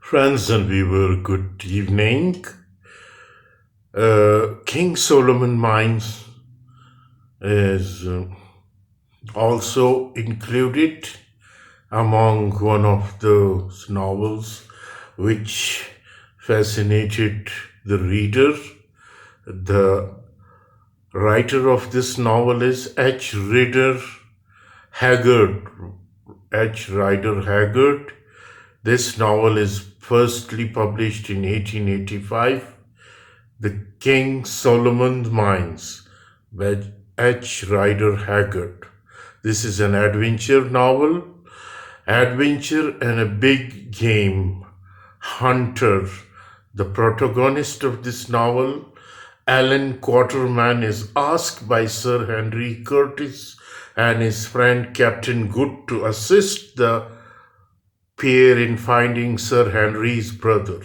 Friends and viewer, good evening. King Solomon Mines is also included among one of those novels which fascinated the reader. The writer of this novel is H.Rider Haggard. H.Rider Haggard. This novel is firstly published in 1885. The King Solomon's Mines by H.Rider Haggard. This is an adventure novel. Adventure and a big game hunter. The protagonist of this novel, Alan Quatermain, is asked by Sir Henry Curtis and his friend Captain Good to assist the pair in finding Sir Henry's brother.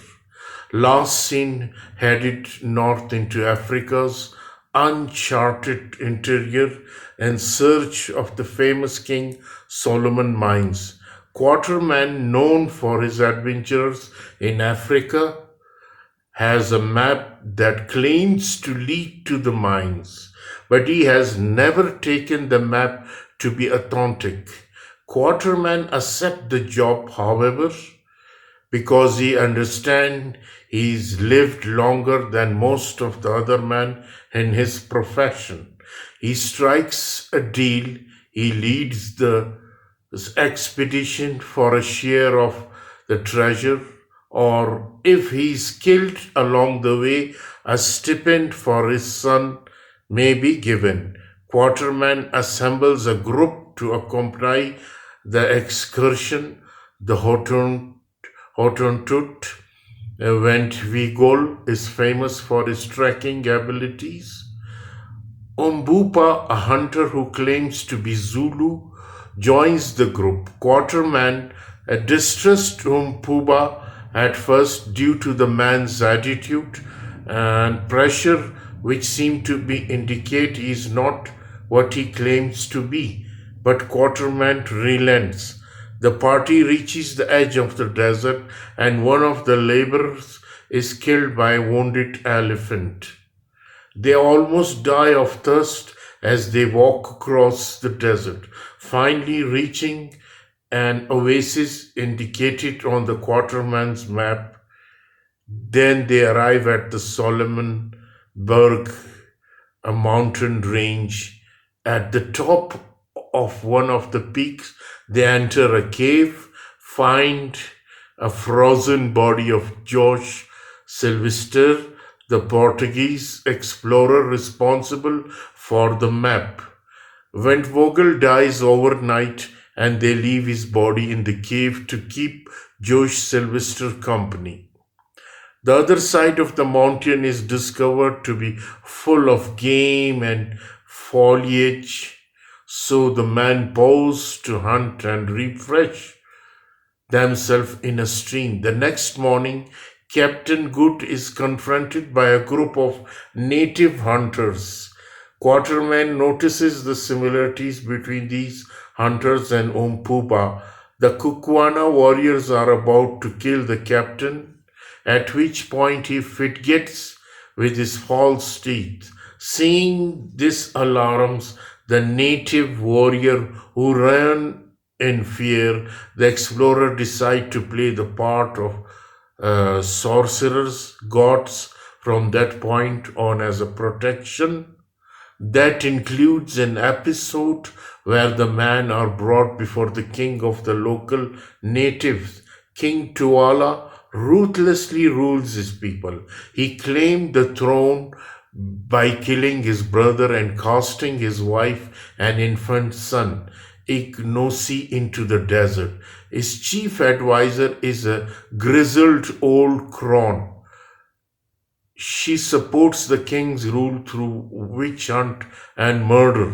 Last seen headed north into Africa's uncharted interior in search of the famous King Solomon Mines. Quatermain, known for his adventures in Africa, has a map that claims to lead to the mines, but he has never taken the map to be authentic. Quatermain accepts the job, however, because he understands he's lived longer than most of the other men in his profession. He strikes a deal. He leads the expedition for a share of the treasure, or if he's killed along the way, a stipend for his son may be given. Quatermain assembles a group to accompany the excursion. The Hottentot Ventwigol is famous for his trekking abilities. Umbupa, a hunter who claims to be Zulu, joins the group. Quatermain distrusts Umpuba at first due to the man's attitude and pressure, which seem to indicate he is not what he claims to be. But Quatermain relents. The party reaches the edge of the desert, and one of the laborers is killed by a wounded elephant. They almost die of thirst as they walk across the desert, finally reaching an oasis indicated on the Quatermain's map. Then they arrive at the Solomon Berg, a mountain range. At the top of one of the peaks, they enter a cave, find a frozen body of Josh Sylvester, the Portuguese explorer responsible for the map. Ventvogel dies overnight, and they leave his body in the cave to keep Josh Sylvester company. The other side of the mountain is discovered to be full of game and foliage, so the men pause to hunt and refresh themselves in a stream. The next morning, Captain Good is confronted by a group of native hunters. Quatermain notices the similarities between these hunters and Umpuba. The Kukwana warriors are about to kill the captain, at which point he forgets with his false teeth. Seeing this alarms the native warrior, who ran in fear. The explorer decides to play the part of sorcerers, gods from that point on as a protection. That includes an episode where the men are brought before the king of the local natives. King Tuala ruthlessly rules his people. He claimed the throne by killing his brother and casting his wife and infant son, Ignosi, into the desert. His chief advisor is a grizzled old crone. She supports the king's rule through witch hunt and murder,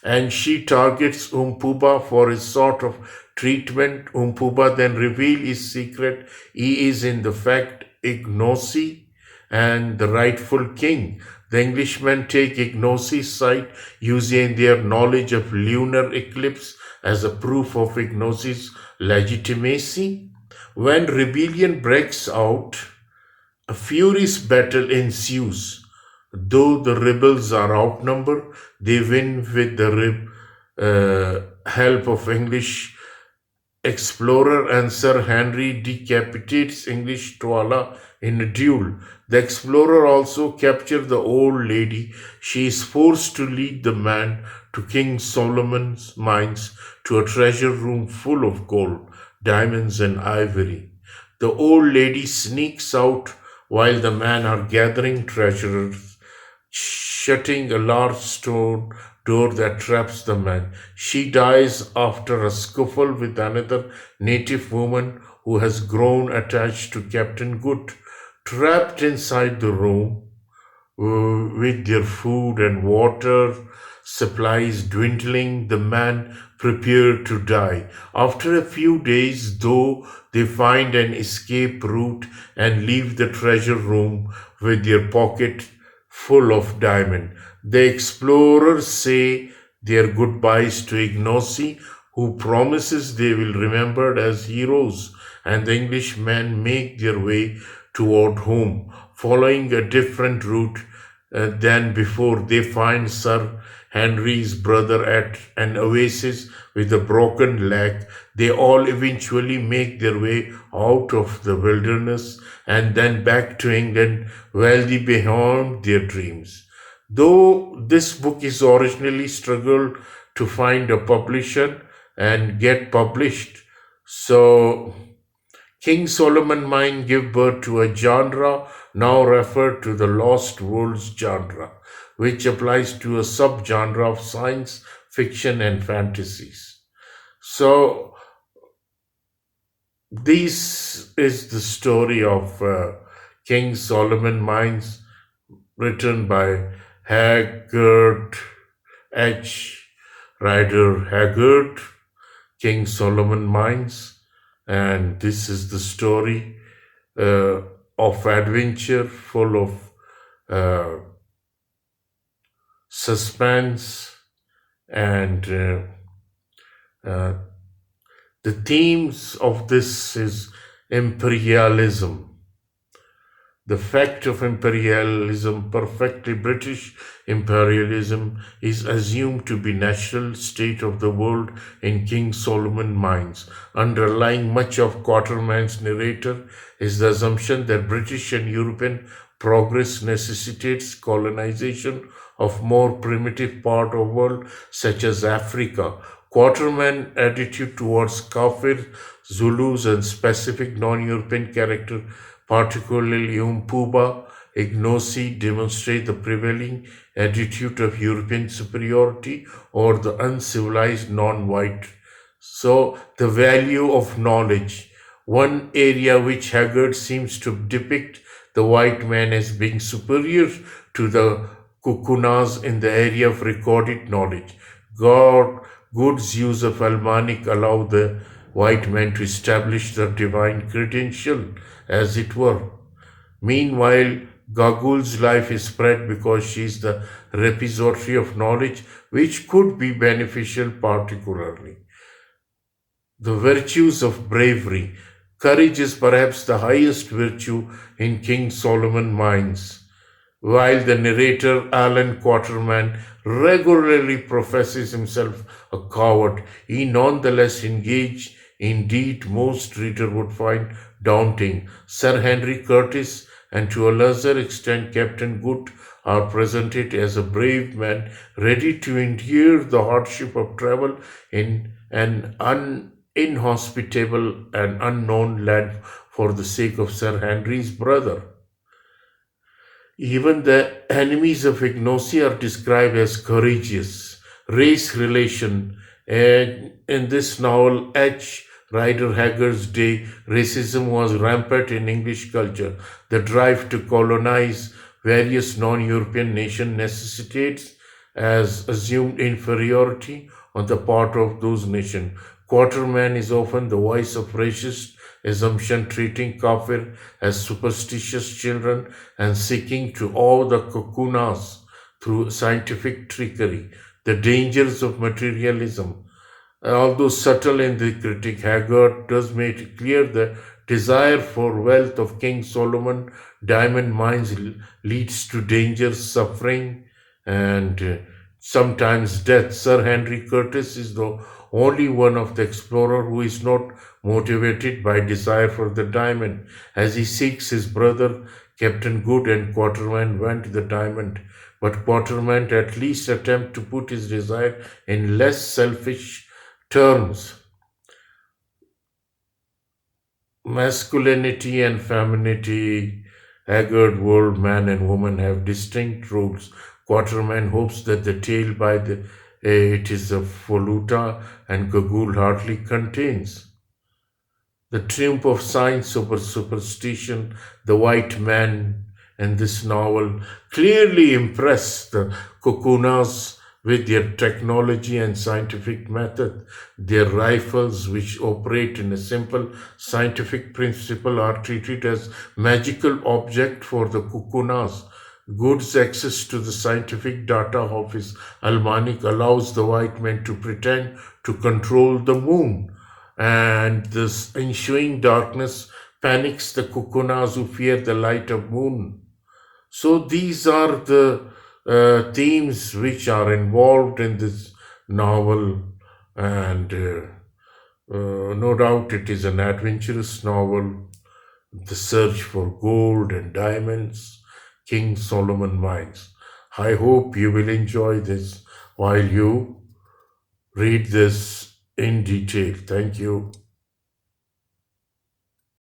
and she targets Umpuba for his sort of treatment. Umpuba then reveals his secret. He is in the fact Ignosi and the rightful king. The Englishmen take Ignosi's side, using their knowledge of lunar eclipse as a proof of Ignosi's legitimacy. When rebellion breaks out, a furious battle ensues. Though the rebels are outnumbered, they win with the help of English explorer, and Sir Henry decapitates English Tuala in a duel. The explorer also captures the old lady. She is forced to lead the man to King Solomon's mines to a treasure room full of gold, diamonds, and ivory. The old lady sneaks out while the men are gathering treasures, shutting a large stone door that traps the man. She dies after a scuffle with another native woman who has grown attached to Captain Good. Trapped inside the room, with their food and water supplies dwindling, the man prepared to die. After a few days, though, they find an escape route and leave the treasure room with their pocket full of diamond. The explorers say their goodbyes to Ignacy, who promises they will be remembered as heroes, and the Englishmen make their way toward home, following a different route than before. They find Sir Henry's brother at an oasis with a broken leg. They all eventually make their way out of the wilderness and then back to England, wealthy beyond their dreams. Though this book is originally struggled to find a publisher and get published, so King Solomon Mine gave birth to a genre now referred to the Lost Worlds genre, which applies to a subgenre of science fiction and fantasies. So this is the story of King Solomon Mines, written by Haggard H.Rider Haggard, King Solomon Mines. And this is the story of adventure full of suspense, and the themes of this is imperialism. The fact of imperialism, perfectly British imperialism, is assumed to be natural state of the world in King Solomon Mines. Underlying much of Quatermain's narrative is the assumption that British and European progress necessitates colonization of more primitive part of world such as Africa. Quatermain's attitude towards Kafir, Zulus, and specific non-European character, particularly Umpuba, Ignacy, demonstrate the prevailing attitude of European superiority or the uncivilized non-white. So the value of knowledge, one area which Haggard seems to depict the white man as being superior to the Kukunas in the area of recorded knowledge. Good's use of Almanic allow the white man to establish the divine credential, as it were. Meanwhile, Gagul's life is spread because she is the repository of knowledge which could be beneficial, particularly. The virtues of bravery. Courage is perhaps the highest virtue in King Solomon Mines. While the narrator Alan Quatermain regularly professes himself a coward, he nonetheless engaged in deed most reader would find daunting. Sir Henry Curtis and to a lesser extent Captain Good are presented as a brave man ready to endure the hardship of travel in an inhospitable and unknown land for the sake of Sir Henry's brother. Even the enemies of Ignacy are described as courageous. Race relation. And in this novel, H.Rider Haggard's day, racism was rampant in English culture. The drive to colonize various non-European nations necessitates as assumed inferiority on the part of those nations. Quatermain is often the voice of racist assumption, treating Kafir as superstitious children and seeking to awe the Kukunas through scientific trickery. The dangers of materialism. Although subtle in the critique, Haggard does make it clear that desire for wealth of King Solomon, diamond mines leads to danger, suffering, and sometimes death. Sir Henry Curtis is the only one of the explorer who is not motivated by desire for the diamond. As he seeks his brother, Captain Good and Quatermain want the diamond, but Quatermain at least attempt to put his desire in less selfish terms. Masculinity and femininity, Haggard world, man and woman have distinct roles. Quatermain hopes that the tale by the it is a Voluta and Gagul hardly contains. The triumph of science over superstition, the white man in this novel clearly impress the Kokunas with their technology and scientific method. Their rifles, which operate in a simple scientific principle, are treated as magical object for the Kukunas. Good's access to the scientific data of his almanac allows the white man to pretend to control the moon, and this ensuing darkness panics the Kukunas who fear the light of moon. So these are the themes which are involved in this novel, and no doubt it is an adventurous novel. The search for gold and diamonds, King Solomon mines. I hope you will enjoy this while you read this in detail. Thank you.